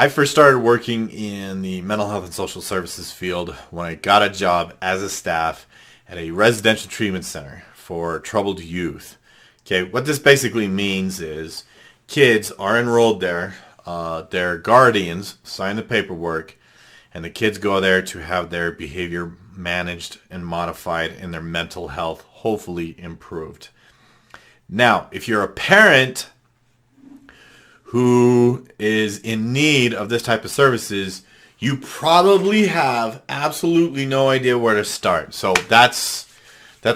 I first started working in the mental health and social services field when I got a job as a staff at a residential treatment center for troubled youth. Okay, what this basically means is kids are enrolled there, their guardians sign the paperwork, and the kids go there to have their behavior managed and modified and their mental health hopefully improved. Now, if you're a parent who is in need of this type of services, you probably have absolutely no idea where to start. So that's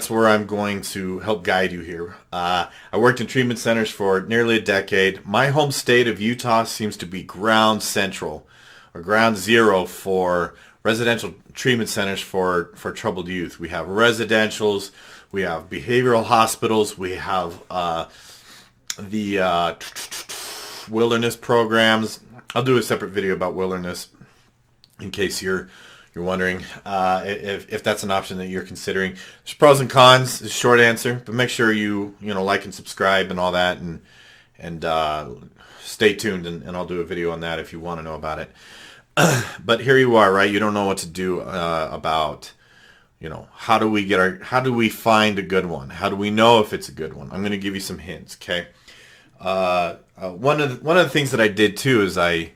where I'm going to help guide you here. I worked in treatment centers for nearly a decade. My home state of Utah seems to be ground central or ground zero for residential treatment centers for troubled youth. We have residentials, we have behavioral hospitals, we have the wilderness programs. I'll do a separate video about wilderness in case you're wondering if that's an option that you're considering. There's pros and cons, is short answer, but make sure you like and subscribe and all that, and stay tuned, and I'll do a video on that if you want to know about it. But here you are, right? You don't know what to do about how do we find a good one? How do we know if it's a good one? I'm going to give you some hints, okay? One of the things that I did too is I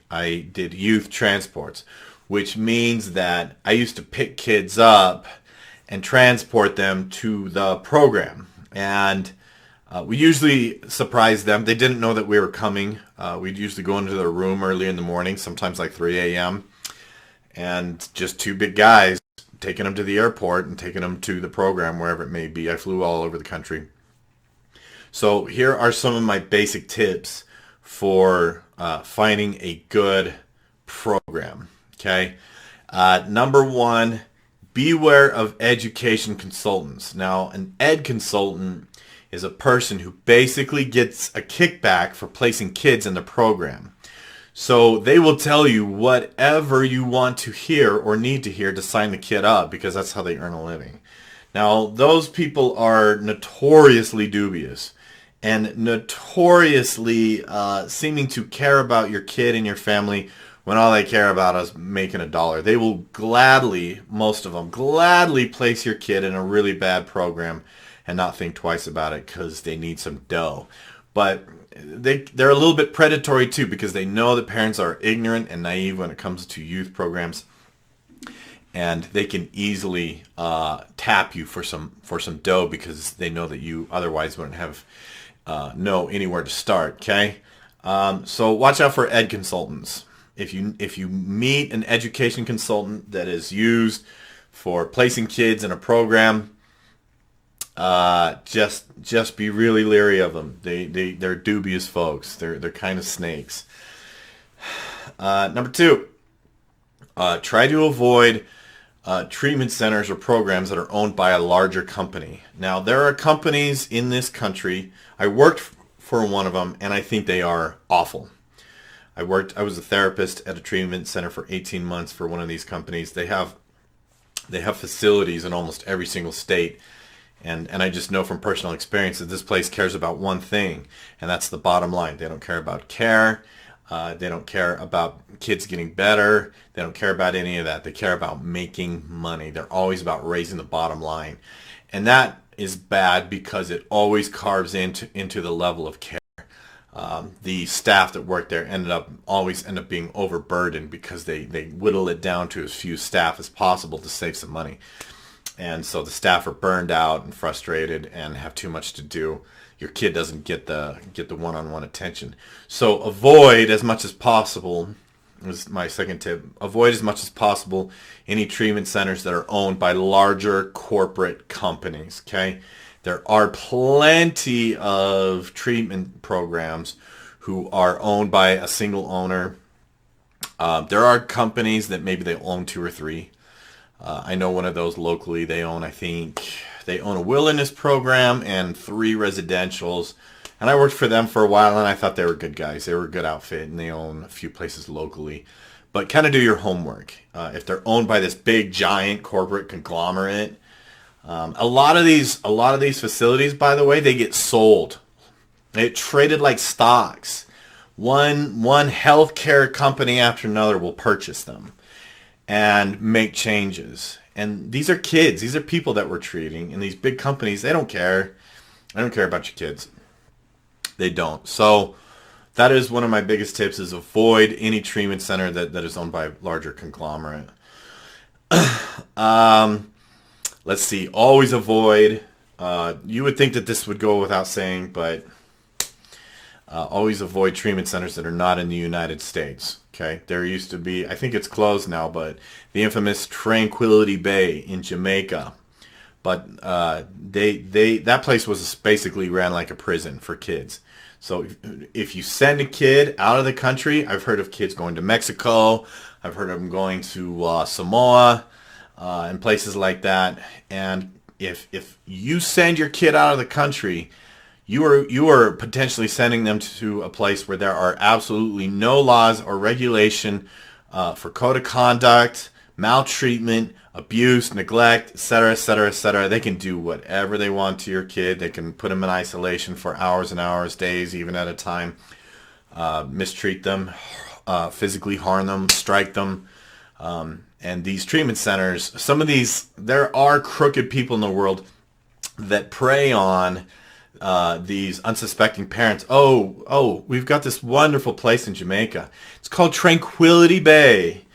did youth transports, which means that I used to pick kids up and transport them to the program, and we usually surprised them. They didn't know that we were coming. We'd usually go into their room early in the morning, sometimes like 3 a.m., and just two big guys taking them to the airport and taking them to the program, wherever it may be. I flew all over the country. So here are some of my basic tips for finding a good program. Okay. Number one, beware of education consultants. Now, an ed consultant is a person who basically gets a kickback for placing kids in the program. So they will tell you whatever you want to hear or need to hear to sign the kid up, because that's how they earn a living. Now, those people are notoriously dubious and notoriously seeming to care about your kid and your family when all they care about is making a dollar. They will gladly, most of them, gladly place your kid in a really bad program and not think twice about it because they need some dough. But they're a little bit predatory too, because they know that parents are ignorant and naive when it comes to youth programs, and they can easily tap you for some dough because they know that you otherwise wouldn't have know anywhere to start. Okay, so watch out for ed consultants. If you meet an education consultant that is used for placing kids in a program, just be really leery of them. They're dubious folks. They're kind of snakes. Number two, try to avoid treatment centers or programs that are owned by a larger company. Now, there are companies in this country. I worked for one of them, and I think they are awful. I was a therapist at a treatment center for 18 months for one of these companies. They have facilities in almost every single state. And I just know from personal experience that this place cares about one thing, and that's the bottom line. They don't care about care. They don't care about kids getting better. They don't care about any of that. They care about making money. They're always about raising the bottom line. And that is bad because it always carves into the level of care. The staff that worked there always end up being overburdened because they whittle it down to as few staff as possible to save some money. And so the staff are burned out and frustrated and have too much to do. Your kid doesn't get the one-on-one attention. So avoid as much as possible, is my second tip, avoid as much as possible any treatment centers that are owned by larger corporate companies, okay? There are plenty of treatment programs who are owned by a single owner. There are companies that maybe they own two or three. I know one of those locally. They own a wilderness program and 3 residentials. And I worked for them for a while, and I thought they were good guys. They were a good outfit, and they own a few places locally. But kind of do your homework. If they're owned by this big, giant corporate conglomerate, a lot of these facilities, by the way, they get sold. They get traded like stocks. one healthcare company after another will purchase them and make changes. And these are kids. These are people that we're treating. And these big companies, they don't care. They don't care about your kids. They don't. So that is one of my biggest tips, is avoid any treatment center that is owned by a larger conglomerate. Let's see. Always avoid. You would think that this would go without saying, but always avoid treatment centers that are not in the United States. Okay, there used to be, I think it's closed now, but the infamous Tranquility Bay in Jamaica. But that place was basically ran like a prison for kids. So if you send a kid out of the country, I've heard of kids going to Mexico. I've heard of them going to Samoa and places like that. And if you send your kid out of the country, you are potentially sending them to a place where there are absolutely no laws or regulation for code of conduct, maltreatment, abuse, neglect, etc., etc., etc. They can do whatever they want to your kid. They can put them in isolation for hours and hours, days, even at a time, mistreat them, physically harm them, strike them. And these treatment centers, there are crooked people in the world that prey on these unsuspecting parents. Oh, we've got this wonderful place in Jamaica. It's called Tranquility Bay.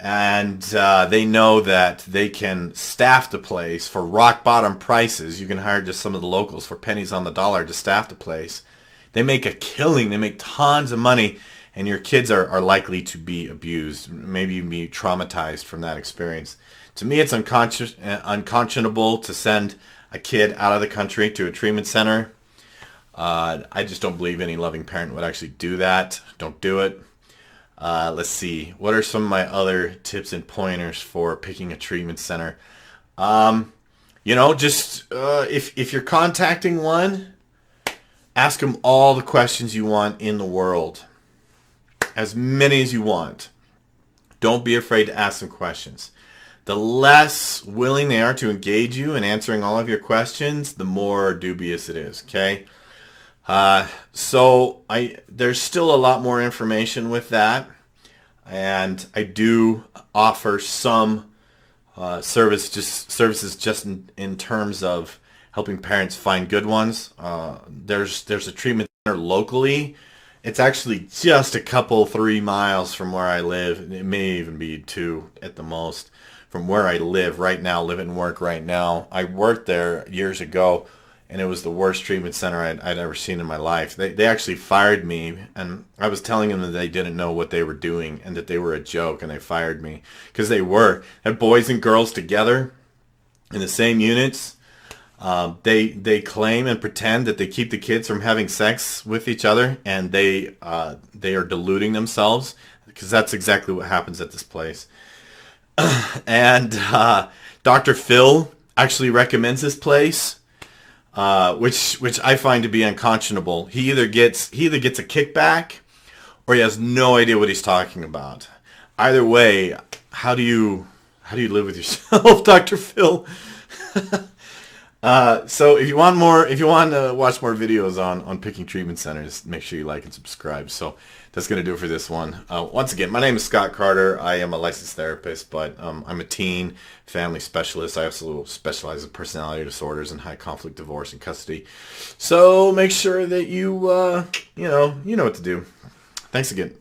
And they know that they can staff the place for rock bottom prices. You can hire just some of the locals for pennies on the dollar to staff the place. They make a killing. They make tons of money. And your kids are likely to be abused, maybe even be traumatized from that experience. To me, it's unconscionable to send a kid out of the country to a treatment center. I just don't believe any loving parent would actually do that. Don't do it. Let's see. What are some of my other tips and pointers for picking a treatment center? Just if you're contacting one, ask them all the questions you want in the world. As many as you want. Don't be afraid to ask them questions. The less willing they are to engage you in answering all of your questions, the more dubious it is, okay? There's still a lot more information with that, and I do offer some services just in terms of helping parents find good ones. There's a treatment center locally. It's actually just a couple, 3 miles from where I live. It may even be 2 at the most from where I live right now, live and work right now. I worked there years ago, and it was the worst treatment center I'd ever seen in my life. They actually fired me, and I was telling them that they didn't know what they were doing and that they were a joke, and they fired me because they had boys and girls together in the same units. They claim and pretend that they keep the kids from having sex with each other, and they are deluding themselves, because that's exactly what happens at this place. And Dr. Phil actually recommends this place, which I find to be unconscionable. He either gets a kickback, or he has no idea what he's talking about. Either way, how do you live with yourself, Dr. Phil? So if you want to watch more videos on picking treatment centers, make sure you like and subscribe. So that's going to do it for this one. Once again, my name is Scott Carter. I am a licensed therapist, but I'm a teen family specialist. I also specialize in personality disorders and high conflict divorce and custody. So make sure that you know what to do. Thanks again.